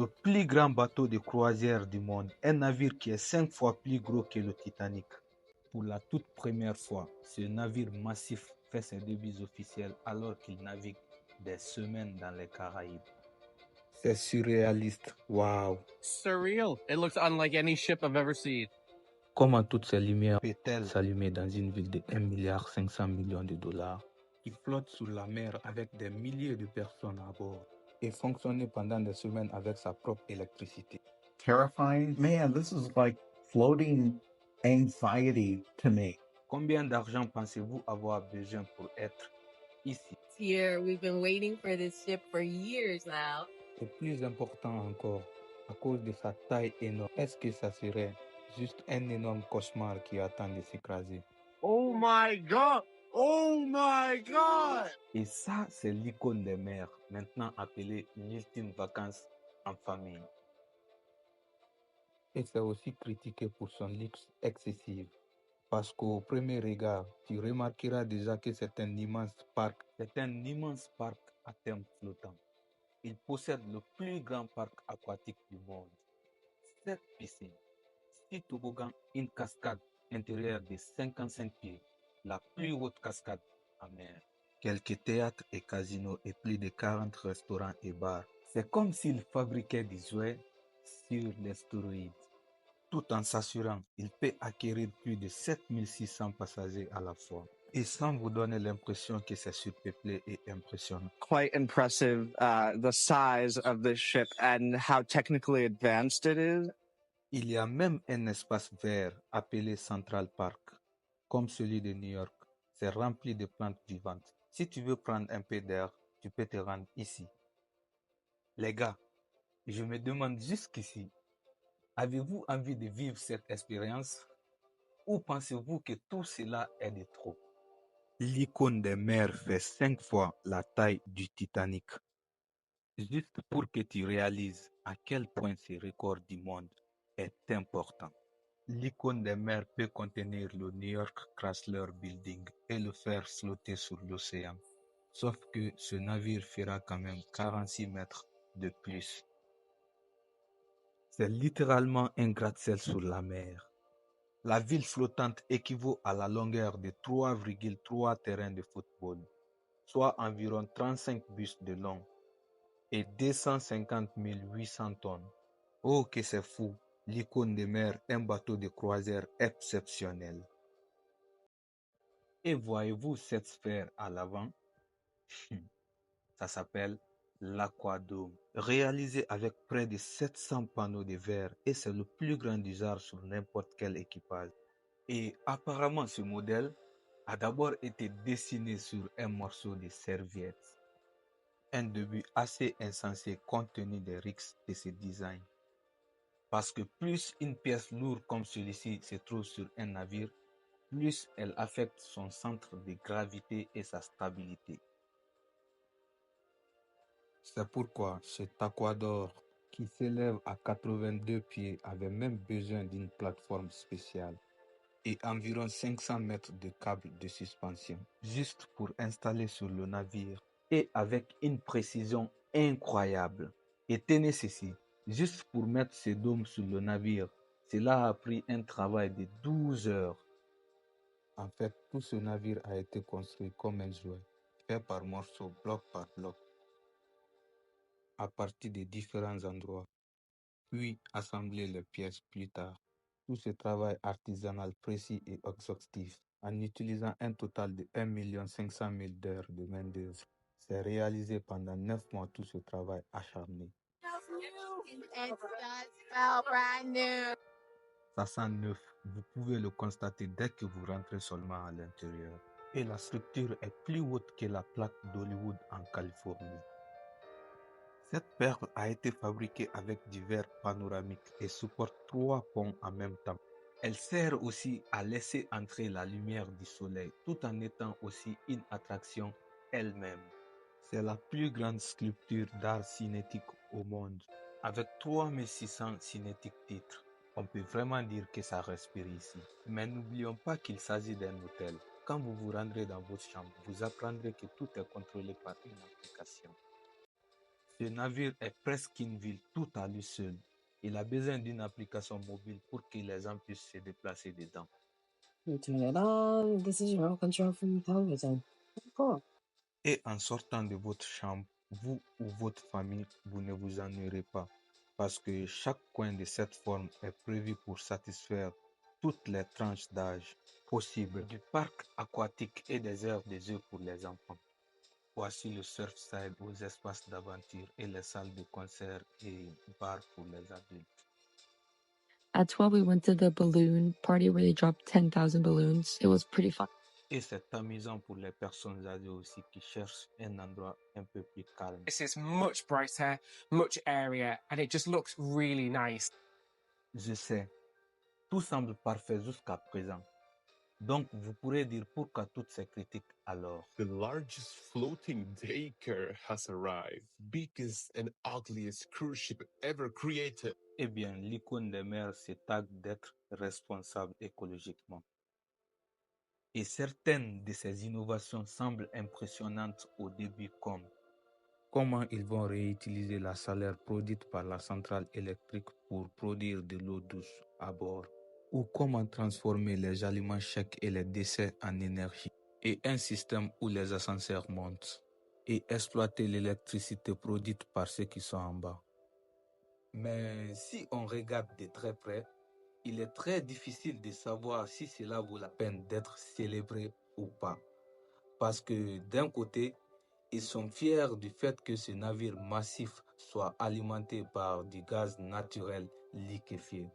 le plus grand bateau de croisière du monde, un navire qui est 5 fois plus gros que le Titanic. Pour la toute première fois, ce navire massif fait ses débuts officiels alors qu'il navigue des semaines dans les Caraïbes. C'est surréaliste, waouh! Surreal. It looks unlike any ship I've ever seen. Comment toutes ces lumières peuvent-elles s'allumer dans une ville de 1,5 milliard de dollars qui flotte sous la mer avec des milliers de personnes à bord et fonctionner pendant des semaines avec sa propre électricité? Terrifying. Man, this is like floating anxiety to me. Combien d'argent pensez-vous avoir besoin pour être ici? Here, we've been waiting for this ship for years now. Et plus important encore, à cause de sa taille énorme, est-ce que ça serait juste un énorme cauchemar qui attend de s'écraser? Oh my God! Oh my God! Et ça, c'est l'icône des mers, maintenant appelée l'ultime vacances en famille. Et c'est aussi critiqué pour son luxe excessif. Parce qu'au premier regard, tu remarqueras déjà que c'est un immense parc. C'est un immense parc à terme flottant. Il possède le plus grand parc aquatique du monde. 7 piscines, 6 toboggans, une cascade intérieure de 55 pieds, la plus haute cascade en mer. Quelques théâtres et casinos et plus de 40 restaurants et bars. C'est comme s'il fabriquait des jouets sur les stéroïdes. Tout en s'assurant qu'il peut acquérir plus de 7600 passagers à la fois. Et sans vous donner l'impression que c'est surpeuplé et impressionnant. Quite impressive, the size of this ship and how technically advanced it is. Il y a même un espace vert appelé Central Park, comme celui de New York. C'est rempli de plantes vivantes. Si tu veux prendre un peu d'air, tu peux te rendre ici. Les gars, je me demande jusqu'ici, avez-vous envie de vivre cette expérience ou pensez-vous que tout cela est de trop? L'icône des mers fait 5 fois la taille du Titanic. Juste pour que tu réalises à quel point ce record du monde est important. L'icône des mers peut contenir le New York Chrysler Building et le faire flotter sur l'océan. Sauf que ce navire fera quand même 46 mètres de plus. C'est littéralement un gratte-ciel sur la mer. La ville flottante équivaut à la longueur de 3,3 terrains de football, soit environ 35 bus de long et 250 800 tonnes. Oh que c'est fou! L'icône de mer, un bateau de croisière exceptionnel. Et voyez-vous cette sphère à l'avant? Ça s'appelle l'aquadome, réalisé avec près de 700 panneaux de verre et c'est le plus grand du genre sur n'importe quel équipage. Et apparemment ce modèle a d'abord été dessiné sur un morceau de serviette. Un début assez insensé compte tenu des risques de ce design. Parce que plus une pièce lourde comme celui-ci se trouve sur un navire, plus elle affecte son centre de gravité et sa stabilité. C'est pourquoi cet aquador, qui s'élève à 82 pieds, avait même besoin d'une plateforme spéciale et environ 500 mètres de câbles de suspension, juste pour installer sur le navire et avec une précision incroyable. Et tenez ceci, juste pour mettre ce dôme sur le navire, cela a pris un travail de 12 heures. En fait, tout ce navire a été construit comme un jouet, fait par morceaux, bloc par bloc, à partir de différents endroits, puis assembler les pièces plus tard. Tout ce travail artisanal précis et exhaustif, en utilisant un total de 1 500 000 d'heures de main-d'œuvre, s'est réalisé pendant 9 mois tout ce travail acharné. Ça sent neuf, vous pouvez le constater dès que vous rentrez seulement à l'intérieur. Et la structure est plus haute que la plaque d'Hollywood en Californie. Cette perle a été fabriquée avec du verre panoramique et supporte 3 ponts en même temps. Elle sert aussi à laisser entrer la lumière du soleil tout en étant aussi une attraction elle-même. C'est la plus grande sculpture d'art cinétique au monde. Avec 3600 cinétiques titres, on peut vraiment dire que ça respire ici. Mais n'oublions pas qu'il s'agit d'un hôtel. Quand vous vous rendrez dans votre chambre, vous apprendrez que tout est contrôlé par une application. Ce navire est presque une ville tout à lui seul. Il a besoin d'une application mobile pour que les gens puissent se déplacer dedans. You turn it on. This is remote control from the television. Cool. Et en sortant de votre chambre, vous ou votre famille, vous ne vous ennuierez pas. Parce que chaque coin de cette forme est prévu pour satisfaire toutes les tranches d'âge possibles. Du parc aquatique et des aires de jeux pour les enfants. Voici le Surfside aux espaces d'aventure et les salles de concert et bars pour les adultes. At 12, we went to the balloon party where they dropped 10,000 balloons. It was pretty fun. Et c'est amusant pour les personnes âgées aussi qui cherchent un endroit un peu plus calme. This is much brighter, much airier, and it just looks really nice. Je sais, tout semble parfait jusqu'à présent. Donc, vous pourrez dire pourquoi toutes ces critiques alors. The largest floating daycare has arrived. Biggest and ugliest cruise ship ever created. Eh bien, l'icône des mers se targue d'être responsable écologiquement. Et certaines de ces innovations semblent impressionnantes au début, comme comment ils vont réutiliser la chaleur produite par la centrale électrique pour produire de l'eau douce à bord, ou comment transformer les aliments secs et les déchets en énergie, et un système où les ascenseurs montent, et exploiter l'électricité produite par ceux qui sont en bas. Mais si on regarde de très près, il est très difficile de savoir si cela vaut la peine d'être célébré ou pas. Parce que d'un côté, ils sont fiers du fait que ce navire massif soit alimenté par du gaz naturel liquéfié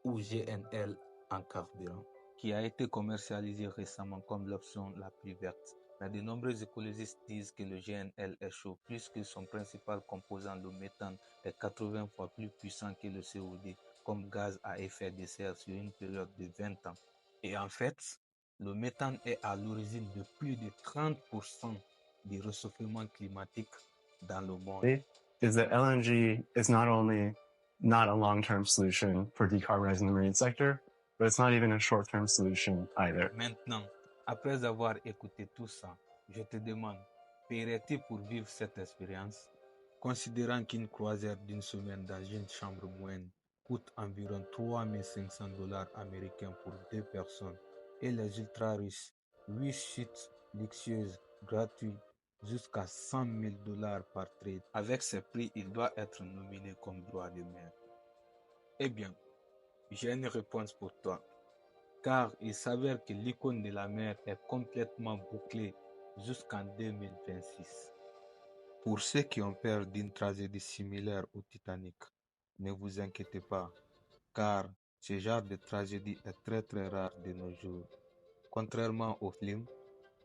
ou GNL en carburant, qui a été commercialisé récemment comme l'option la plus verte. Mais de nombreux écologistes disent que le GNL est chaud puisque son principal composant, le méthane, est 80 fois plus puissant que le CO2 comme gaz à effet de serre sur une période de 20 ans. Et en fait, le méthane est à l'origine de plus de 30% du réchauffement climatique dans le monde. Is that LNG is not only not a long-term solution for decarbonizing the marine sector, but it's not even a short-term solution either. Maintenant, après avoir écouté tout ça, je te demande, paierais-tu pour vivre cette expérience? Considérant qu'une croisière d'une semaine dans une chambre moyenne coûte environ 3500 $ américains pour 2 personnes et les ultra-riches, 8 chutes luxueuses gratuites jusqu'à 100 000 $ par trade. Avec ces prix, il doit être nominé comme droit de mer. Eh bien, j'ai une réponse pour toi. Car il s'avère que l'icône de la mer est complètement bouclée jusqu'en 2026. Pour ceux qui ont peur d'une tragédie similaire au Titanic, ne vous inquiétez pas, car ce genre de tragédie est très très rare de nos jours. Contrairement au film,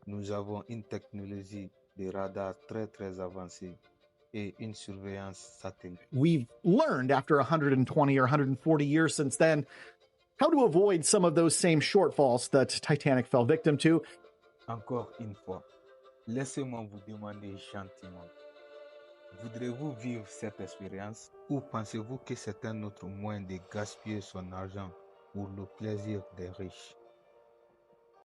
nous avons une technologie de radar très très avancée et une surveillance satellite. We've learned after 120 or 140 years since then how to avoid some of those same shortfalls that Titanic fell victim to. Encore une fois, laissez-moi vous demander gentiment, voudrez-vous vivre cette expérience ou pensez-vous que c'est un autre moyen de gaspiller son argent pour le plaisir des riches?